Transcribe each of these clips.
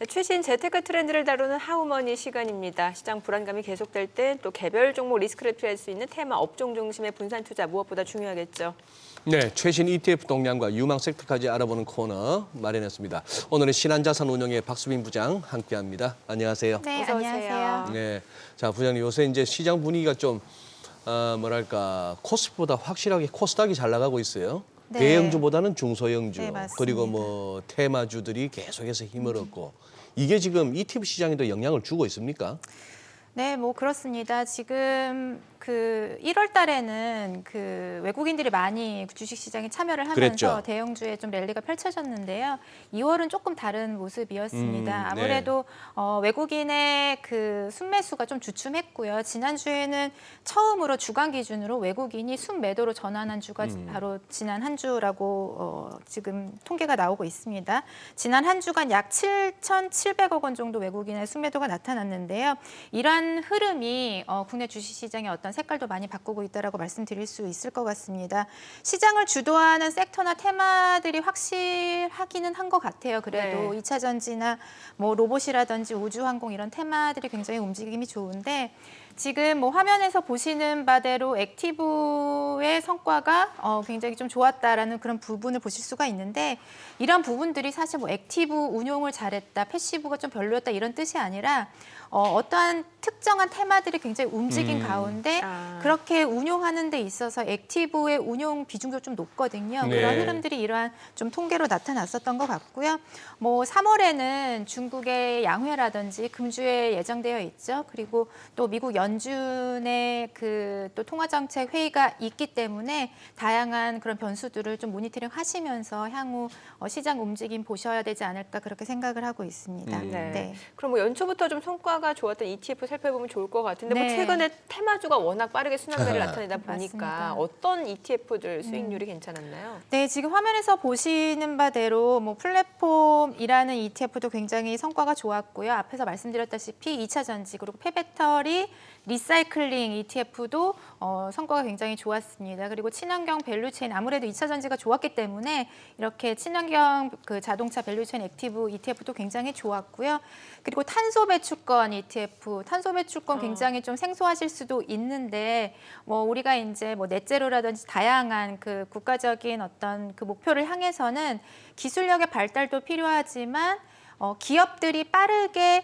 네, 최신 재테크 트렌드를 다루는 하우머니 시간입니다. 시장 불안감이 계속될 때 또 개별 종목 리스크를 피할 수 있는 테마 업종 중심의 분산 투자 무엇보다 중요하겠죠. 네, 최신 ETF 동향과 유망 섹터까지 알아보는 코너 마련했습니다. 오늘은 신한자산운용의 박수빈 부장 함께합니다. 안녕하세요. 네, 어서 오세요. 안녕하세요. 네, 자 부장님 요새 이제 시장 분위기가 좀 코스피보다 확실하게 코스닥이 잘 나가고 있어요. 네. 대형주보다는 중소형주, 네, 맞습니다. 그리고 뭐 테마주들이 계속해서 힘을 얻고 이게 지금 ETF 시장에도 영향을 주고 있습니까? 네, 뭐 그렇습니다. 지금 그 1월 달에는 그 외국인들이 많이 주식 시장에 참여를 하면서 그랬죠. 대형주에 좀 랠리가 펼쳐졌는데요. 2월은 조금 다른 모습이었습니다. 네. 아무래도 외국인의 그 순매수가 좀 주춤했고요. 지난주에는 처음으로 주간 기준으로 외국인이 순매도로 전환한 주가 바로 지난 한 주라고 지금 통계가 나오고 있습니다. 지난 한 주간 약 7,700억 원 정도 외국인의 순매도가 나타났는데요. 이러한 흐름이 국내 주식시장의 어떤 색깔도 많이 바꾸고 있다라고 말씀드릴 수 있을 것 같습니다. 시장을 주도하는 섹터나 테마들이 확실하기는 한 것 같아요. 그래도 네. 2차 전지나 뭐 로봇이라든지 우주항공 이런 테마들이 굉장히 움직임이 좋은데 지금 뭐 화면에서 보시는 바대로 액티브의 성과가 굉장히 좀 좋았다라는 그런 부분을 보실 수가 있는데 이런 부분들이 사실 뭐 액티브 운용을 잘했다, 패시브가 좀 별로였다 이런 뜻이 아니라 어떠한 특정한 테마들이 굉장히 움직인 가운데 그렇게 운용하는 데 있어서 액티브의 운용 비중도 좀 높거든요. 네. 그런 흐름들이 이러한 좀 통계로 나타났었던 것 같고요. 뭐 3월에는 중국의 양회라든지 금주에 예정되어 있죠. 그리고 또 미국 연준의 그 또 통화정책 회의가 있기 때문에 다양한 그런 변수들을 좀 모니터링 하시면서 향후 시장 움직임 보셔야 되지 않을까 그렇게 생각을 하고 있습니다. 네. 그럼 뭐 연초부터 좀 성과가 좋았던 ETF 살펴보면 좋을 것 같은데 뭐 네. 최근에 테마주가 워낙 빠르게 순환매를 나타내다 보니까 맞습니다. 어떤 ETF들 수익률이 괜찮았나요? 네, 지금 화면에서 보시는 바대로 뭐 플랫폼이라는 ETF도 굉장히 성과가 좋았고요. 앞에서 말씀드렸다시피 2차 전지 그리고 폐배터리 리사이클링 ETF도 성과가 굉장히 좋았습니다. 그리고 친환경 밸류체인 아무래도 2차 전지가 좋았기 때문에 이렇게 친환경 그 자동차 밸류체인 액티브 ETF도 굉장히 좋았고요. 그리고 탄소 배출권 ETF, 탄소 배출권 굉장히 좀 생소하실 수도 있는데 뭐 우리가 이제 뭐 넷제로라든지 다양한 그 국가적인 어떤 그 목표를 향해서는 기술력의 발달도 필요하지만 기업들이 빠르게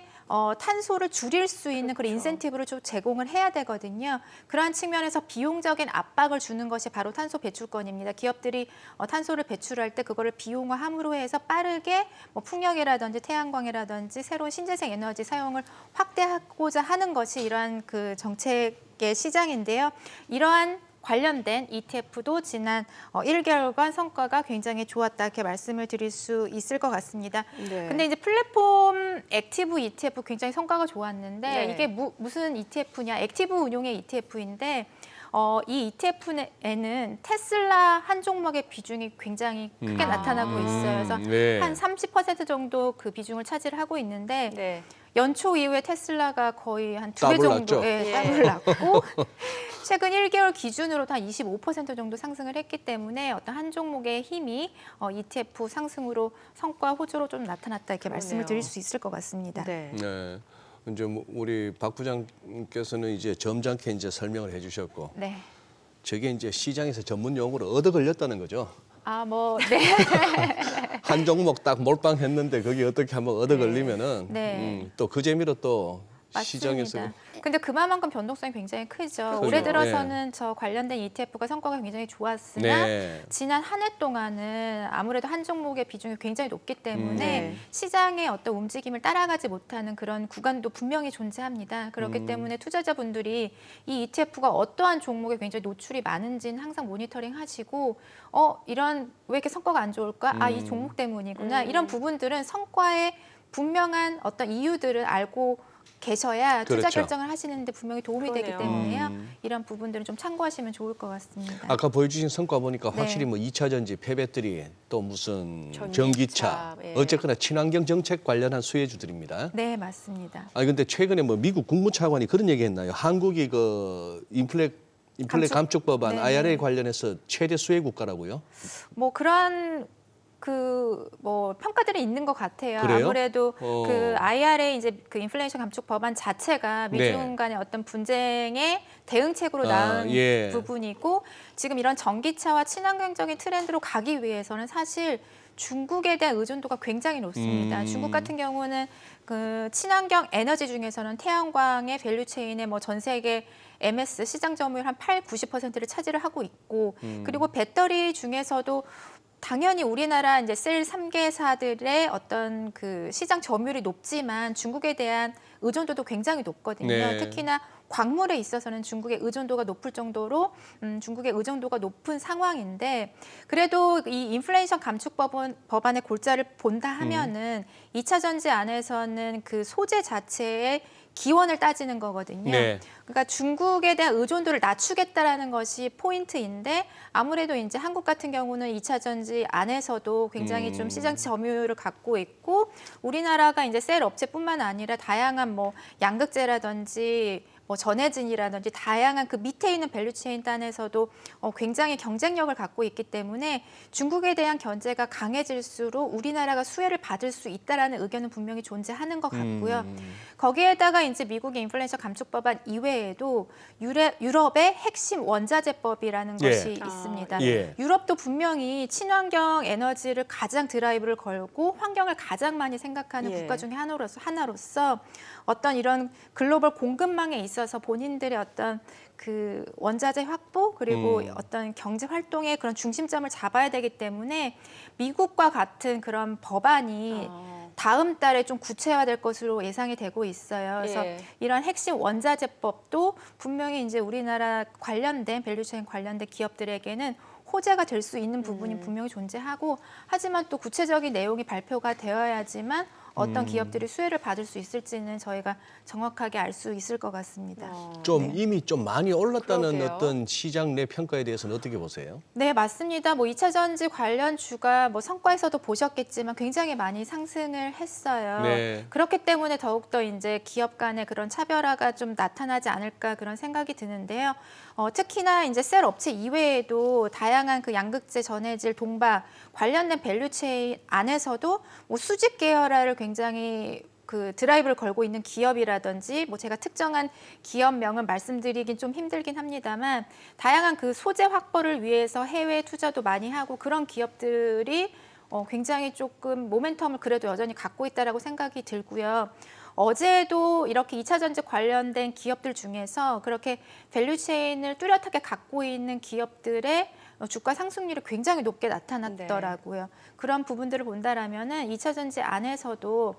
탄소를 줄일 수 있는 그런 인센티브를 좀 제공을 해야 되거든요. 그러한 측면에서 비용적인 압박을 주는 것이 바로 탄소 배출권입니다. 기업들이 탄소를 배출할 때 그거를 비용화함으로 해서 빠르게 뭐 풍력이라든지 태양광이라든지 새로운 신재생 에너지 사용을 확대하고자 하는 것이 이러한 그 정책의 시장인데요. 이러한 관련된 ETF도 지난 1개월간 성과가 굉장히 좋았다 이렇게 말씀을 드릴 수 있을 것 같습니다. 네. 근데 이제 플랫폼 액티브 ETF 굉장히 성과가 좋았는데 네. 이게 무슨 ETF냐? 액티브 운용의 ETF인데 이 ETF에는 테슬라 한 종목의 비중이 굉장히 크게 나타나고 있어요. 그래서 네. 한 30% 정도 그 비중을 차지하고 있는데 네. 연초 이후에 테슬라가 거의 한 2배 더블 정도 났죠? 더블 났고 최근 1개월 기준으로도 한 25% 정도 상승을 했기 때문에 어떤 한 종목의 힘이 ETF 상승으로 성과 호조로 좀 나타났다 이렇게 말씀을 드릴 수 있을 것 같습니다. 네. 네. 이제 뭐 우리 박 부장께서는 이제 점잖게 이제 설명을 해주셨고 네. 저게 이제 시장에서 전문 용어로 얻어 걸렸다는 거죠. 네. 한 종목 딱 몰빵했는데 거기 어떻게 한번 얻어 걸리면은 네. 또 그 재미로 또 시장에서 맞습니다. 근데 그만큼 변동성이 굉장히 크죠. 크죠. 올해 들어서는 저 관련된 ETF가 성과가 굉장히 좋았으나 네. 지난 한 해 동안은 아무래도 한 종목의 비중이 굉장히 높기 때문에 네. 시장의 어떤 움직임을 따라가지 못하는 그런 구간도 분명히 존재합니다. 그렇기 때문에 투자자분들이 이 ETF가 어떠한 종목에 굉장히 노출이 많은지는 항상 모니터링 하시고 이런 왜 이렇게 성과가 안 좋을까? 이 종목 때문이구나. 이런 부분들은 성과의 분명한 어떤 이유들을 알고 계셔야 투자 그렇죠. 결정을 하시는데 분명히 도움이 되기 그러네요. 때문에요. 이런 부분들은 좀 참고하시면 좋을 것 같습니다. 아까 보여주신 성과 보니까 네. 확실히 뭐 2차 전지, 폐배터리, 또 무슨 전기차, 전기차, 예. 어쨌거나 친환경 정책 관련한 수혜주들입니다. 네, 맞습니다. 아니 근데 최근에 뭐 미국 국무차관이 그런 얘기 했나요? 한국이 그 인플레 감축법안 네. IRA 관련해서 최대 수혜 국가라고요? 뭐 그런 뭐 평가들이 있는 것 같아요. 그래요? 아무래도 그 IRA 이제 그 인플레이션 감축 법안 자체가 미중 네. 간의 어떤 분쟁의 대응책으로 아, 나온 예. 부분이고 지금 이런 전기차와 친환경적인 트렌드로 가기 위해서는 사실 중국에 대한 의존도가 굉장히 높습니다. 중국 같은 경우는 그 친환경 에너지 중에서는 태양광의 밸류체인의 뭐 전 세계 MS 시장 점유율 한 90%를 차지를 하고 있고 그리고 배터리 중에서도 당연히 우리나라 이제 셀 3개사들의 어떤 그 시장 점유율이 높지만 중국에 대한 의존도도 굉장히 높거든요. 네. 특히나 광물에 있어서는 중국의 의존도가 높을 정도로 중국의 의존도가 높은 상황인데 그래도 이 인플레이션 감축 법안의 골자를 본다 하면은 2차 전지 안에서는 그 소재 자체의 기원을 따지는 거거든요. 네. 그러니까 중국에 대한 의존도를 낮추겠다라는 것이 포인트인데 아무래도 이제 한국 같은 경우는 2차 전지 안에서도 굉장히 좀 시장 점유율을 갖고 있고 우리나라가 이제 셀 업체뿐만 아니라 다양한 뭐 양극재라든지 뭐 전해진이라든지 다양한 그 밑에 있는 밸류체인 단에서도 굉장히 경쟁력을 갖고 있기 때문에 중국에 대한 견제가 강해질수록 우리나라가 수혜를 받을 수 있다라는 의견은 분명히 존재하는 것 같고요. 거기에다가 이제 미국의 인플레이션 감축 법안 이외에도 유럽의 핵심 원자재법이라는 예. 것이 있습니다. 예. 유럽도 분명히 친환경 에너지를 가장 드라이브를 걸고 환경을 가장 많이 생각하는 예. 국가 중에 하나로서 어떤 이런 글로벌 공급망에 있어서 본인들의 어떤 그 원자재 확보 그리고 어떤 경제 활동의 그런 중심점을 잡아야 되기 때문에 미국과 같은 그런 법안이 다음 달에 좀 구체화될 것으로 예상이 되고 있어요. 그래서 예. 이런 핵심 원자재법도 분명히 이제 우리나라 관련된 밸류체인 관련된 기업들에게는 호재가 될 수 있는 부분이 분명히 존재하고 하지만 또 구체적인 내용이 발표가 되어야지만 어떤 기업들이 수혜를 받을 수 있을지는 저희가 정확하게 알 수 있을 것 같습니다. 좀 이미 좀 많이 올랐다는 그러게요. 어떤 시장 내 평가에 대해서는 어떻게 보세요? 네, 맞습니다. 뭐 2차 전지 관련 주가 뭐 성과에서도 보셨겠지만 굉장히 많이 상승을 했어요. 네. 그렇기 때문에 더욱더 이제 기업 간의 그런 차별화가 좀 나타나지 않을까 그런 생각이 드는데요. 특히나 이제 셀 업체 이외에도 다양한 그 양극재, 전해질, 동박 관련된 밸류체인 안에서도 뭐 수직 계열화를 굉장히 그 드라이브를 걸고 있는 기업이라든지 뭐 제가 특정한 기업명은 말씀드리긴 좀 힘들긴 합니다만 다양한 그 소재 확보를 위해서 해외 투자도 많이 하고 그런 기업들이 굉장히 조금 모멘텀을 그래도 여전히 갖고 있다라고 생각이 들고요. 어제도 이렇게 2차 전지 관련된 기업들 중에서 그렇게 밸류체인을 뚜렷하게 갖고 있는 기업들의 주가 상승률이 굉장히 높게 나타났더라고요. 그런 부분들을 본다라면은 2차 전지 안에서도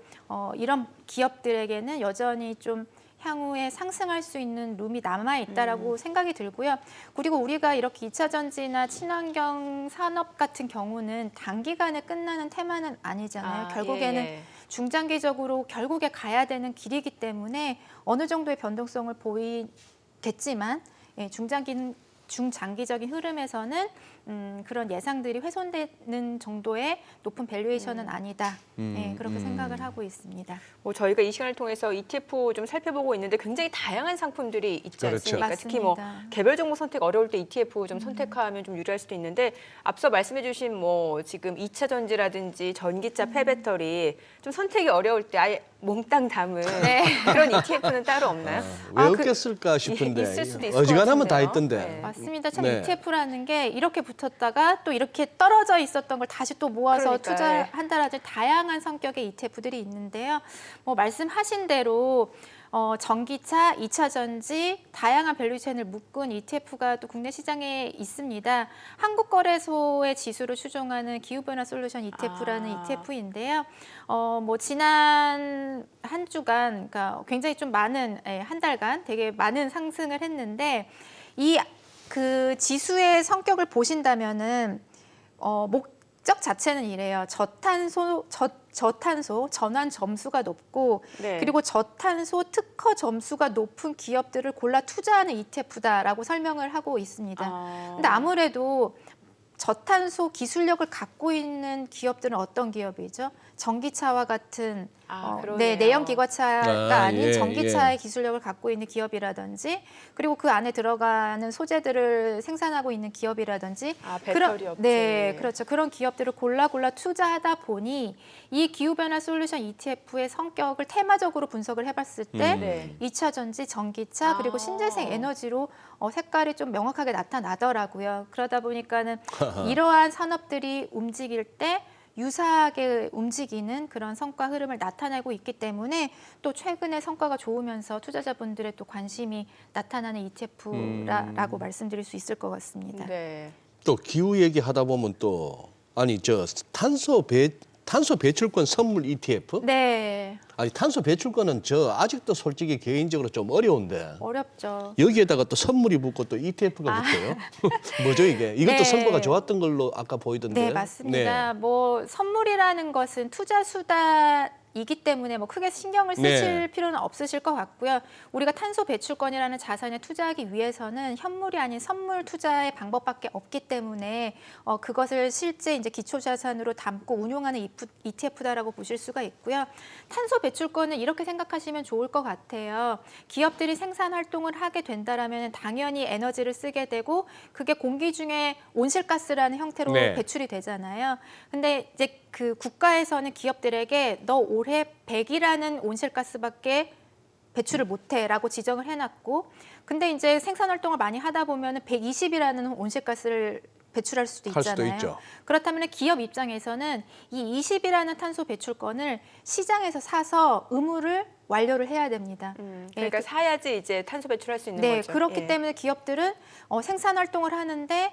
이런 기업들에게는 여전히 좀 향후에 상승할 수 있는 룸이 남아 있다라고 생각이 들고요. 그리고 우리가 이렇게 2차 전지나 친환경 산업 같은 경우는 단기간에 끝나는 테마는 아니잖아요. 결국에는 예. 중장기적으로 결국에 가야 되는 길이기 때문에 어느 정도의 변동성을 보이겠지만 중장기적인 흐름에서는 그런 예상들이 훼손되는 정도의 높은 밸류에이션은 아니다. 그렇게 생각을 하고 있습니다. 뭐 저희가 이 시간을 통해서 ETF 좀 살펴보고 있는데 굉장히 다양한 상품들이 있지 그렇죠. 않습니까? 특히 뭐 맞습니다. 개별 종목 선택 어려울 때 ETF 좀 선택하면 좀 유리할 수도 있는데 앞서 말씀해주신 뭐 지금 2차 전지라든지 전기차, 폐배터리 좀 선택이 어려울 때 아예 몽땅 담은 그런 ETF는 따로 없나요? 왜 없겠을까 싶은데 있을 수도 있을 어지간하면 것 다 같은데요. 있던데. 네. 맞습니다. 참 네. ETF라는 게 이렇게 붙었다가 또 이렇게 떨어져 있었던 걸 다시 또 모아서 그러니까요. 투자한다라는 다양한 성격의 ETF들이 있는데요. 뭐 말씀하신 대로 전기차, 2차 전지, 다양한 밸류체인을 묶은 ETF가 또 국내 시장에 있습니다. 한국거래소의 지수를 추종하는 기후변화 솔루션 ETF라는 ETF인데요. 뭐 지난 한 주간, 그러니까 굉장히 좀 많은 한 달간 되게 많은 상승을 했는데 이 그 지수의 성격을 보신다면은 목적 자체는 이래요. 저탄소 전환 점수가 높고 네. 그리고 저탄소 특허 점수가 높은 기업들을 골라 투자하는 ETF다라고 설명을 하고 있습니다. 근데 아무래도 저탄소 기술력을 갖고 있는 기업들은 어떤 기업이죠? 전기차와 같은 그러네요. 내연 기관차가 아닌 예, 전기차의 예. 기술력을 갖고 있는 기업이라든지 그리고 그 안에 들어가는 소재들을 생산하고 있는 기업이라든지 배터리 업체. 네, 그렇죠. 그런 기업들을 골라 투자하다 보니 이 기후변화 솔루션 ETF의 성격을 테마적으로 분석을 해봤을 때 네. 2차 전지, 전기차 그리고 신재생 에너지로 색깔이 좀 명확하게 나타나더라고요. 그러다 보니까는 이러한 산업들이 움직일 때 유사하게 움직이는 그런 성과 흐름을 나타내고 있기 때문에 또 최근에 성과가 좋으면서 투자자분들의 또 관심이 나타나는 ETF라고 말씀드릴 수 있을 것 같습니다. 네. 또 기후 얘기하다 보면 또 아니 저 탄소 배출권 선물 ETF? 네, 아니 탄소 배출권은 저 아직도 솔직히 개인적으로 좀 어려운데 어렵죠. 여기에다가 또 선물이 붙고 또 ETF가 붙어요. 뭐죠 이게? 이것도 네. 성과가 좋았던 걸로 아까 보이던데. 네, 맞습니다. 뭐 선물이라는 것은 투자 수단이기 때문에 뭐 크게 신경을 쓰실 필요는 없으실 것 같고요. 우리가 탄소 배출권이라는 자산에 투자하기 위해서는 현물이 아닌 선물 투자의 방법밖에 없기 때문에 그것을 실제 이제 기초 자산으로 담고 운용하는 ETF다라고 보실 수가 있고요. 탄소 배출권은 이렇게 생각하시면 좋을 것 같아요. 기업들이 생산 활동을 하게 된다라면 당연히 에너지를 쓰게 되고 그게 공기 중에 온실가스라는 형태로 네. 배출이 되잖아요. 근데 이제 그 국가에서는 기업들에게 너 올해 100이라는 온실가스밖에 배출을 못해라고 지정을 해놨고, 근데 이제 생산 활동을 많이 하다 보면 120이라는 온실가스를 배출할 수도 할 있잖아요. 수도 있죠. 그렇다면 기업 입장에서는 이 20이라는 탄소 배출권을 시장에서 사서 의무를 완료를 해야 됩니다. 그러니까 예, 사야지 이제 탄소 배출할 수 있는 네, 거죠. 그렇기 예. 때문에 기업들은 생산 활동을 하는데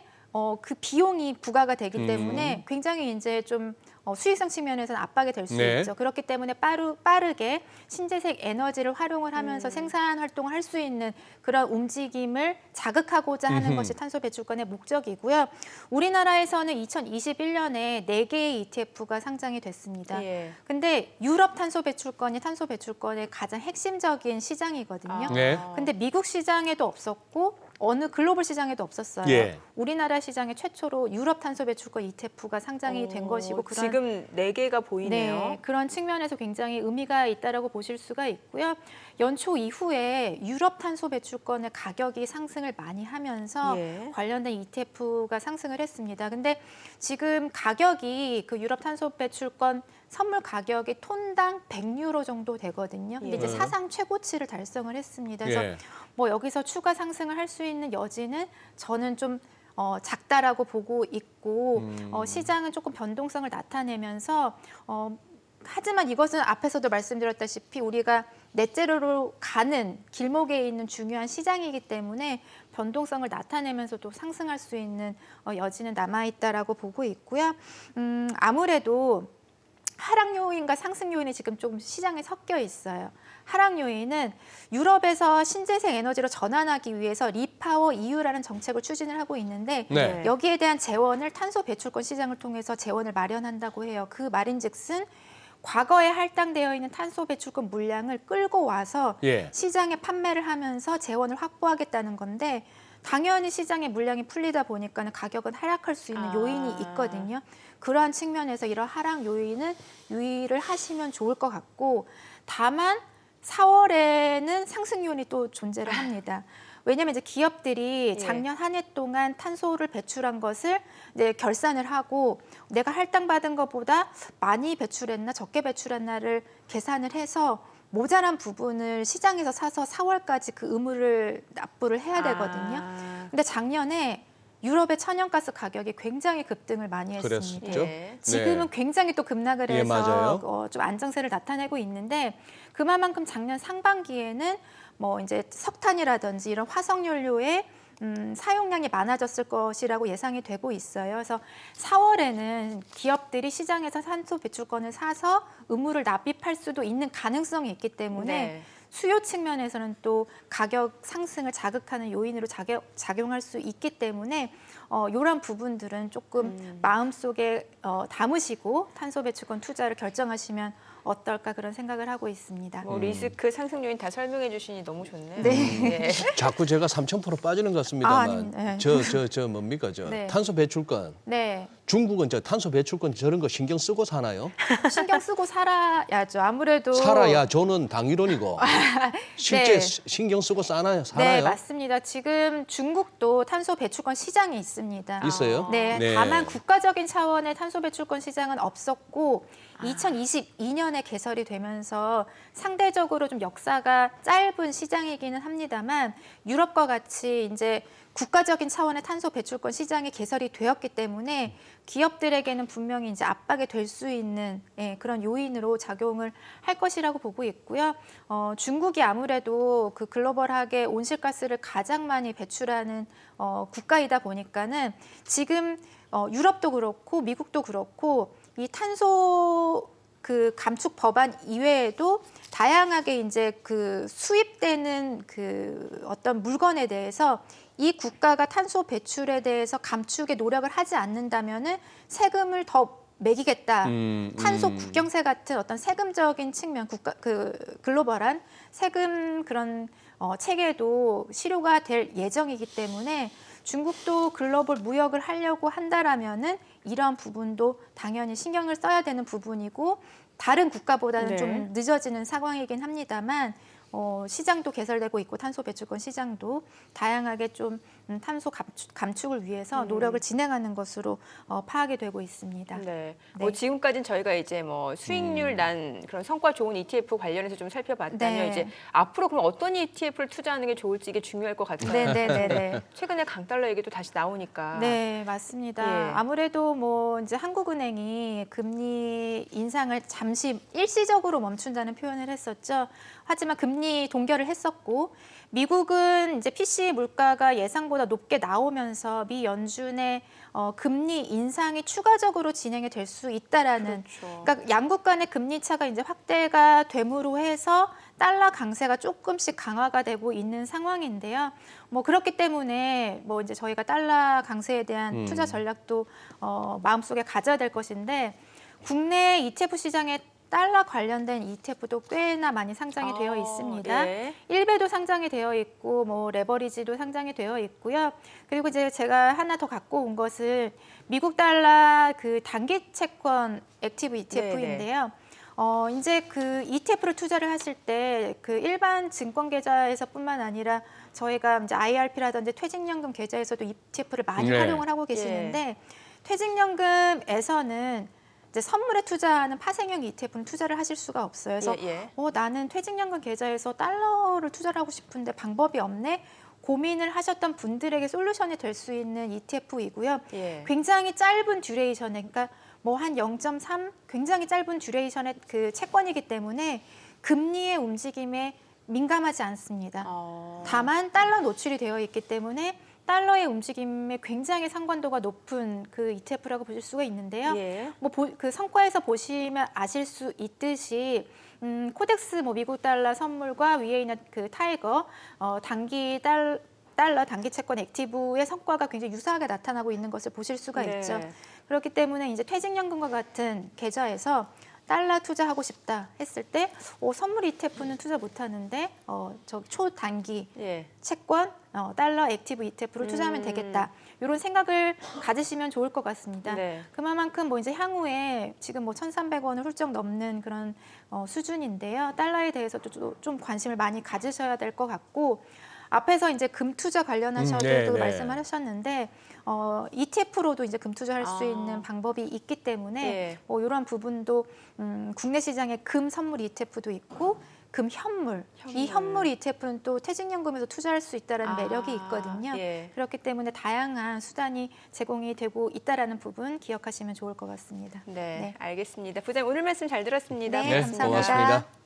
그 비용이 부과가 되기 때문에 굉장히 이제 좀 수익성 측면에서는 압박이 될 수 네. 있죠. 그렇기 때문에 빠르게 신재생 에너지를 활용을 하면서 생산 활동을 할 수 있는 그런 움직임을 자극하고자 하는 것이 탄소 배출권의 목적이고요. 우리나라에서는 2021년에 4개의 ETF가 상장이 됐습니다. 예. 근데 유럽 탄소 배출권이 탄소 배출권의 가장 핵심적인 시장이거든요. 네. 근데 미국 시장에도 없었고 어느 글로벌 시장에도 없었어요. 예. 우리나라 시장에 최초로 유럽 탄소 배출권 ETF가 상장이 된 것이고 그런 지금 4개가 보이네요. 네, 그런 측면에서 굉장히 의미가 있다라고 보실 수가 있고요. 연초 이후에 유럽 탄소 배출권의 가격이 상승을 많이 하면서 예. 관련된 ETF가 상승을 했습니다. 근데 지금 가격이 그 유럽 탄소 배출권 선물 가격이 톤당 100유로 정도 되거든요. 근데 이제 예. 사상 최고치를 달성을 했습니다. 그래서 예. 뭐 여기서 추가 상승을 할 수 있는 여지는 저는 좀 작다라고 보고 있고 시장은 조금 변동성을 나타내면서 하지만 이것은 앞에서도 말씀드렸다시피 우리가 넷제로로 가는 길목에 있는 중요한 시장이기 때문에 변동성을 나타내면서도 상승할 수 있는 여지는 남아있다라고 보고 있고요. 아무래도 하락 요인과 상승 요인이 지금 좀 시장에 섞여 있어요. 하락 요인은 유럽에서 신재생 에너지로 전환하기 위해서 리파워 EU라는 정책을 추진을 하고 있는데 네. 여기에 대한 재원을 탄소 배출권 시장을 통해서 재원을 마련한다고 해요. 그 말인즉슨 과거에 할당되어 있는 탄소 배출권 물량을 끌고 와서 예. 시장에 판매를 하면서 재원을 확보하겠다는 건데 당연히 시장의 물량이 풀리다 보니까는 가격은 하락할 수 있는 요인이 있거든요. 그러한 측면에서 이런 하락 요인은 유의를 하시면 좋을 것 같고 다만 4월에는 상승 요인이 또 존재를 합니다. 왜냐하면 이제 기업들이 작년 한 해 동안 탄소를 배출한 것을 이제 결산을 하고 내가 할당받은 것보다 많이 배출했나 적게 배출했나를 계산을 해서 모자란 부분을 시장에서 사서 4월까지 그 의무를 납부를 해야 되거든요. 근데 작년에 유럽의 천연가스 가격이 굉장히 급등을 많이 했습니다. 그랬었죠. 예. 지금은 굉장히 또 급락을 예, 해서 맞아요. 좀 안정세를 나타내고 있는데 그만큼 작년 상반기에는 뭐 이제 석탄이라든지 이런 화석연료의 사용량이 많아졌을 것이라고 예상이 되고 있어요. 그래서 4월에는 기업들이 시장에서 탄소 배출권을 사서 의무를 납입할 수도 있는 가능성이 있기 때문에 네. 수요 측면에서는 또 가격 상승을 자극하는 요인으로 작용할 수 있기 때문에 이런 부분들은 조금 마음속에 담으시고 탄소 배출권 투자를 결정하시면 어떨까 그런 생각을 하고 있습니다. 뭐 리스크 상승 요인 다 설명해 주시니 너무 좋네요. 네. 자꾸 제가 3,000% 빠지는 것 같습니다만 아닙니다. 네. 저 뭡니까 네. 탄소 배출권. 네. 중국은 저 탄소 배출권 저런 거 신경 쓰고 사나요? 신경 쓰고 살아야죠. 아무래도 살아야 저는 당위론이고 실제 네. 신경 쓰고 살아요? 네, 맞습니다. 지금 중국도 탄소 배출권 시장이 있습니다. 있어요? 네, 네. 다만 국가적인 차원의 탄소 배출권 시장은 없었고 2022년에 개설이 되면서 상대적으로 좀 역사가 짧은 시장이기는 합니다만 유럽과 같이 이제 국가적인 차원의 탄소 배출권 시장이 개설이 되었기 때문에 기업들에게는 분명히 이제 압박이 될 수 있는 그런 요인으로 작용을 할 것이라고 보고 있고요. 중국이 아무래도 그 글로벌하게 온실가스를 가장 많이 배출하는 국가이다 보니까는 지금 유럽도 그렇고 미국도 그렇고 이 탄소 그 감축 법안 이외에도 다양하게 이제 그 수입되는 그 어떤 물건에 대해서 이 국가가 탄소 배출에 대해서 감축에 노력을 하지 않는다면은 세금을 더 매기겠다. 탄소 국경세 같은 어떤 세금적인 측면, 국가 그 글로벌한 세금 그런 체계도 실효가 될 예정이기 때문에 중국도 글로벌 무역을 하려고 한다라면은 이러한 부분도 당연히 신경을 써야 되는 부분이고 다른 국가보다는 네. 좀 늦어지는 상황이긴 합니다만 시장도 개설되고 있고 탄소 배출권 시장도 다양하게 좀 탄소 감축을 위해서 노력을 진행하는 것으로 파악이 되고 있습니다. 네. 네. 뭐 지금까지는 저희가 이제 뭐 수익률 난 그런 성과 좋은 ETF 관련해서 좀 살펴봤다면 네. 이제 앞으로 그럼 어떤 ETF를 투자하는 게 좋을지 이게 중요할 것 같아요. 네. 최근에 강달러 얘기도 다시 나오니까. 네, 맞습니다. 예. 아무래도 뭐 이제 한국은행이 금리 인상을 잠시 일시적으로 멈춘다는 표현을 했었죠. 하지만 금리 동결을 했었고 미국은 이제 PC 물가가 예상보다 높게 나오면서 미 연준의 금리 인상이 추가적으로 진행이 될 수 있다라는 그렇죠. 그러니까 양국 간의 금리 차가 이제 확대가 됨으로 해서 달러 강세가 조금씩 강화가 되고 있는 상황인데요. 뭐 그렇기 때문에 뭐 이제 저희가 달러 강세에 대한 투자 전략도 마음속에 가져야 될 것인데 국내 ETF 시장에 달러 관련된 ETF도 꽤나 많이 상장이 되어 있습니다. 네. 일베도 상장이 되어 있고 뭐 레버리지도 상장이 되어 있고요. 그리고 이제 제가 하나 더 갖고 온 것은 미국 달러 그 단기 채권 액티브 ETF인데요. 이제 그 ETF를 투자를 하실 때 그 일반 증권 계좌에서뿐만 아니라 저희가 이제 IRP라든지 퇴직연금 계좌에서도 ETF를 많이 네. 활용을 하고 계시는데 퇴직연금에서는 이제 선물에 투자하는 파생형 ETF는 투자를 하실 수가 없어요. 그래서 나는 퇴직연금 계좌에서 달러를 투자를 하고 싶은데 방법이 없네. 고민을 하셨던 분들에게 솔루션이 될 수 있는 ETF이고요. 예. 굉장히 짧은 듀레이션에, 그러니까 뭐 한 0.3 굉장히 짧은 듀레이션의 그 채권이기 때문에 금리의 움직임에 민감하지 않습니다. 다만 달러 노출이 되어 있기 때문에 달러의 움직임에 굉장히 상관도가 높은 그 ETF라고 보실 수가 있는데요. 예. 뭐 그 성과에서 보시면 아실 수 있듯이 코덱스 뭐 미국 달러 선물과 위에 있는 그 타이거 단기 달러 단기 채권 액티브의 성과가 굉장히 유사하게 나타나고 있는 것을 보실 수가 네. 있죠. 그렇기 때문에 이제 퇴직연금과 같은 계좌에서 달러 투자하고 싶다 했을 때 선물 ETF는 투자 못하는데 저 초단기 채권 달러 액티브 ETF를 투자하면 되겠다. 이런 생각을 가지시면 좋을 것 같습니다. 네. 그만큼 뭐 이제 향후에 지금 뭐 1,300원을 훌쩍 넘는 그런 수준인데요. 달러에 대해서도 좀 관심을 많이 가지셔야 될 것 같고 앞에서 이제 금 투자 관련하셔도 말씀을 하셨는데 ETF로도 이제 금 투자할 수 있는 방법이 있기 때문에 뭐 이런 부분도 국내 시장에 금 선물 ETF도 있고 금 현물. 이 현물 ETF는 또 퇴직연금에서 투자할 수 있다는 매력이 있거든요. 그렇기 때문에 다양한 수단이 제공이 되고 있다는 부분 기억하시면 좋을 것 같습니다. 네, 알겠습니다. 부장님 오늘 말씀 잘 들었습니다. 네, 감사합니다. 고맙습니다.